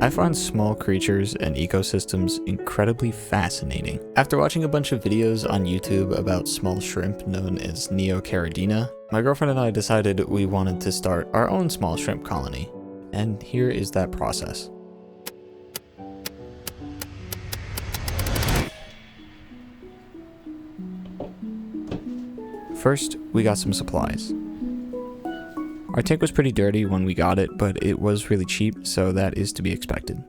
I find small creatures and ecosystems incredibly fascinating. After watching a bunch of videos on YouTube about small shrimp known as neocaridina, my girlfriend and I decided we wanted to start our own small shrimp colony. And here is that process. First, we got some supplies. Our tank was pretty dirty when we got it, but it was really cheap, so that is to be expected.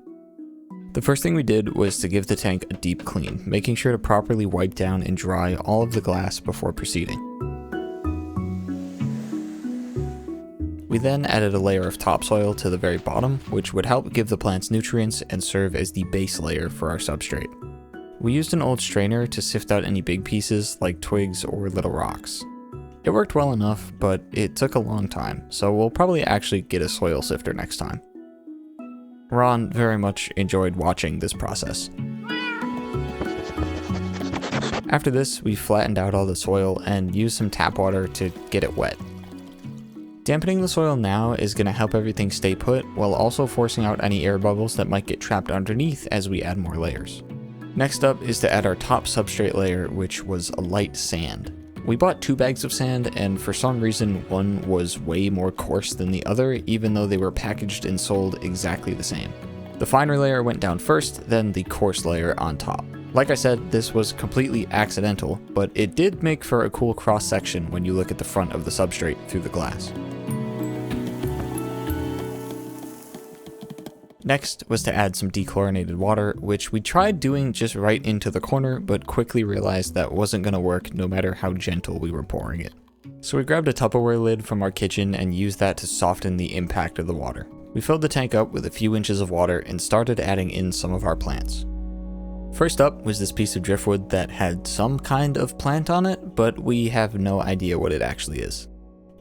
The first thing we did was to give the tank a deep clean, making sure to properly wipe down and dry all of the glass before proceeding. We then added a layer of topsoil to the very bottom, which would help give the plants nutrients and serve as the base layer for our substrate. We used an old strainer to sift out any big pieces like twigs or little rocks. It worked well enough, but it took a long time, so we'll probably actually get a soil sifter next time. Ron very much enjoyed watching this process. After this, we flattened out all the soil and used some tap water to get it wet. Dampening the soil now is going to help everything stay put, while also forcing out any air bubbles that might get trapped underneath as we add more layers. Next up is to add our top substrate layer, which was a light sand. We bought 2 bags of sand, and for some reason one was way more coarse than the other, even though they were packaged and sold exactly the same. The finer layer went down first, then the coarse layer on top. Like I said, this was completely accidental, but it did make for a cool cross section when you look at the front of the substrate through the glass. Next was to add some dechlorinated water, which we tried doing just right into the corner, but quickly realized that wasn't going to work no matter how gentle we were pouring it. So we grabbed a Tupperware lid from our kitchen and used that to soften the impact of the water. We filled the tank up with a few inches of water and started adding in some of our plants. First up was this piece of driftwood that had some kind of plant on it, but we have no idea what it actually is.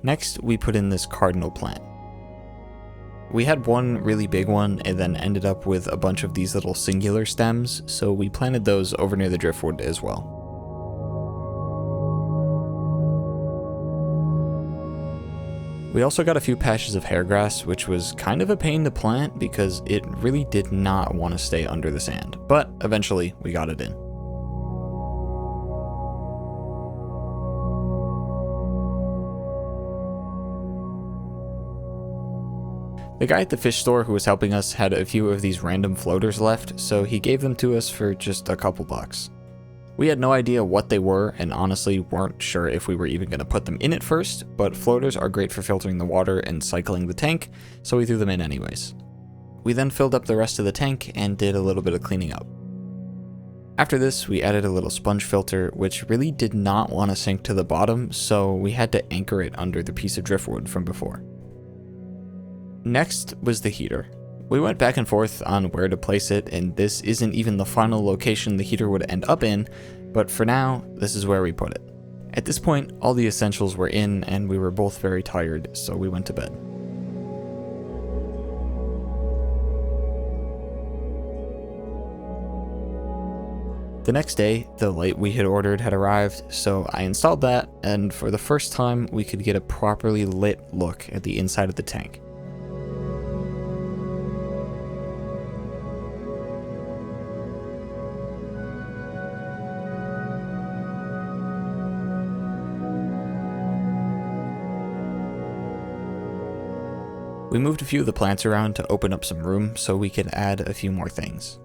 Next, we put in this cardinal plant. We had one really big one and then ended up with a bunch of these little singular stems, so we planted those over near the driftwood as well. We also got a few patches of hairgrass, which was kind of a pain to plant because it really did not want to stay under the sand, but eventually we got it in. The guy at the fish store who was helping us had a few of these random floaters left, so he gave them to us for just a couple bucks. We had no idea what they were and honestly weren't sure if we were even going to put them in at first, but floaters are great for filtering the water and cycling the tank, so we threw them in anyways. We then filled up the rest of the tank and did a little bit of cleaning up. After this, we added a little sponge filter, which really did not want to sink to the bottom, so we had to anchor it under the piece of driftwood from before. Next was the heater. We went back and forth on where to place it, and this isn't even the final location the heater would end up in, but for now, this is where we put it. At this point, all the essentials were in, and we were both very tired, so we went to bed. The next day, the light we had ordered had arrived, so I installed that, and for the first time, we could get a properly lit look at the inside of the tank. We moved a few of the plants around to open up some room so we could add a few more things.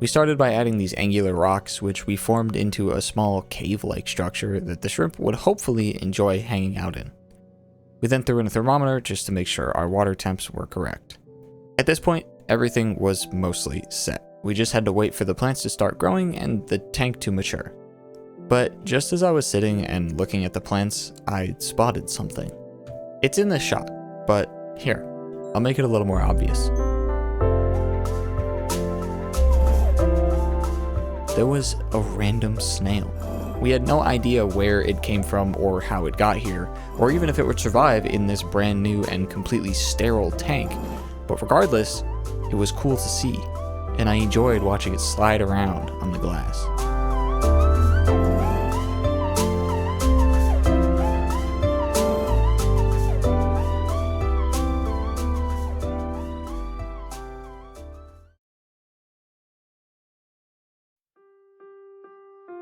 We started by adding these angular rocks, which we formed into a small cave-like structure that the shrimp would hopefully enjoy hanging out in. We then threw in a thermometer just to make sure our water temps were correct. At this point, everything was mostly set. We just had to wait for the plants to start growing and the tank to mature. But just as I was sitting and looking at the plants, I spotted something. It's in this shot, but here, I'll make it a little more obvious. There was a random snail. We had no idea where it came from or how it got here, or even if it would survive in this brand new and completely sterile tank. But regardless, it was cool to see, and I enjoyed watching it slide around on the glass.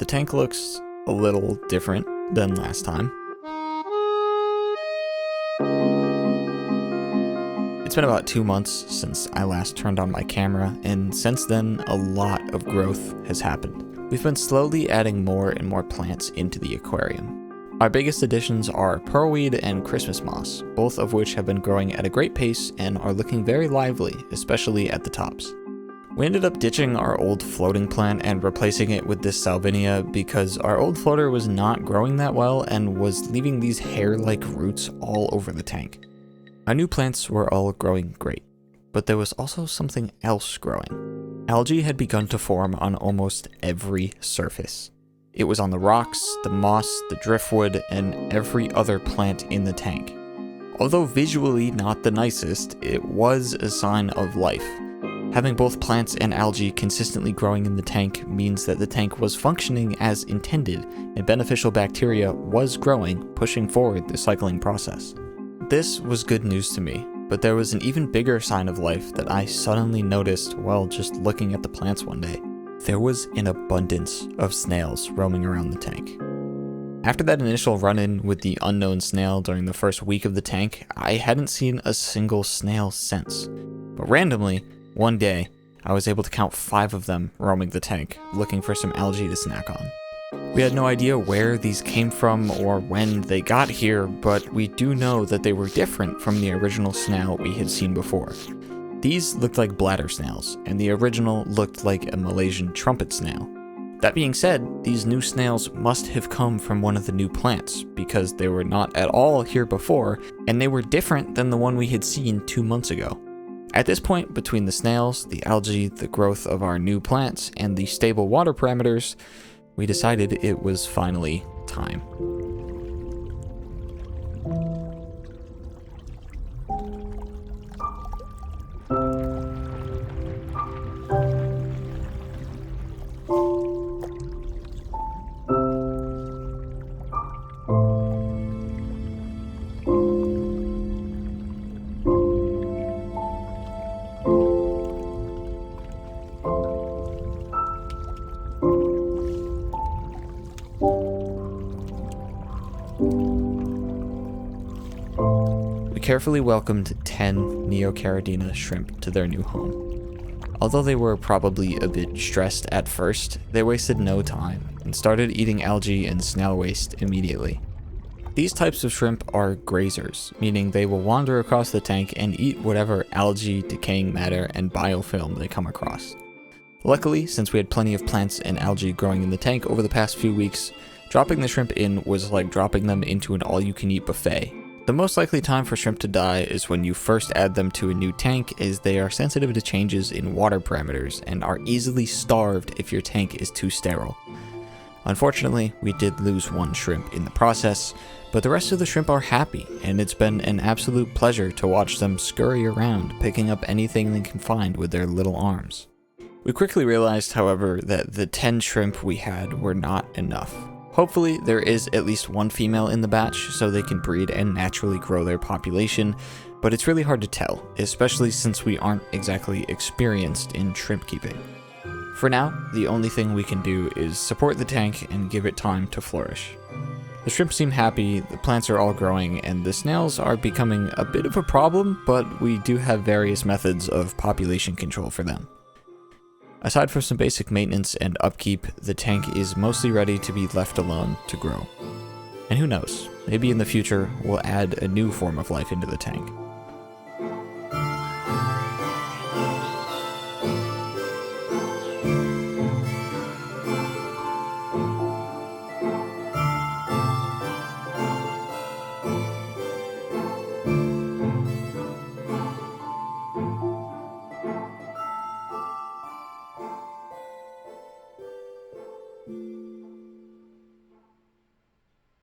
tank looks a little different than last time. It's been about 2 months since I last turned on my camera, and since then, a lot of growth has happened. We've been slowly adding more and more plants into the aquarium. Our biggest additions are pearlweed and Christmas moss, both of which have been growing at a great pace and are looking very lively, especially at the tops. We ended up ditching our old floating plant and replacing it with this salvinia because our old floater was not growing that well and was leaving these hair-like roots all over the tank. Our new plants were all growing great, but there was also something else growing. Algae had begun to form on almost every surface. It was on the rocks, the moss, the driftwood, and every other plant in the tank. Although visually not the nicest, it was a sign of life. Having both plants and algae consistently growing in the tank means that the tank was functioning as intended, and beneficial bacteria was growing, pushing forward the cycling process. This was good news to me, but there was an even bigger sign of life that I suddenly noticed while just looking at the plants one day. There was an abundance of snails roaming around the tank. After that initial run-in with the unknown snail during the first week of the tank, I hadn't seen a single snail since. But randomly, one day, I was able to count 5 of them roaming the tank, looking for some algae to snack on. We had no idea where these came from or when they got here, but we do know that they were different from the original snail we had seen before. These looked like bladder snails, and the original looked like a Malaysian trumpet snail. That being said, these new snails must have come from one of the new plants, because they were not at all here before, and they were different than the one we had seen 2 months ago. At this point, between the snails, the algae, the growth of our new plants, and the stable water parameters, we decided it was finally time. We carefully welcomed 10 neocaridina shrimp to their new home. Although they were probably a bit stressed at first, they wasted no time and started eating algae and snail waste immediately. These types of shrimp are grazers, meaning they will wander across the tank and eat whatever algae, decaying matter, and biofilm they come across. Luckily, since we had plenty of plants and algae growing in the tank over the past few weeks, dropping the shrimp in was like dropping them into an all-you-can-eat buffet. The most likely time for shrimp to die is when you first add them to a new tank, as they are sensitive to changes in water parameters and are easily starved if your tank is too sterile. Unfortunately, we did lose 1 shrimp in the process, but the rest of the shrimp are happy, and it's been an absolute pleasure to watch them scurry around, picking up anything they can find with their little arms. We quickly realized, however, that the 10 shrimp we had were not enough. Hopefully, there is at least 1 female in the batch so they can breed and naturally grow their population, but it's really hard to tell, especially since we aren't exactly experienced in shrimp keeping. For now, the only thing we can do is support the tank and give it time to flourish. The shrimp seem happy, the plants are all growing, and the snails are becoming a bit of a problem, but we do have various methods of population control for them. Aside from some basic maintenance and upkeep, the tank is mostly ready to be left alone to grow. And who knows, maybe in the future we'll add a new form of life into the tank.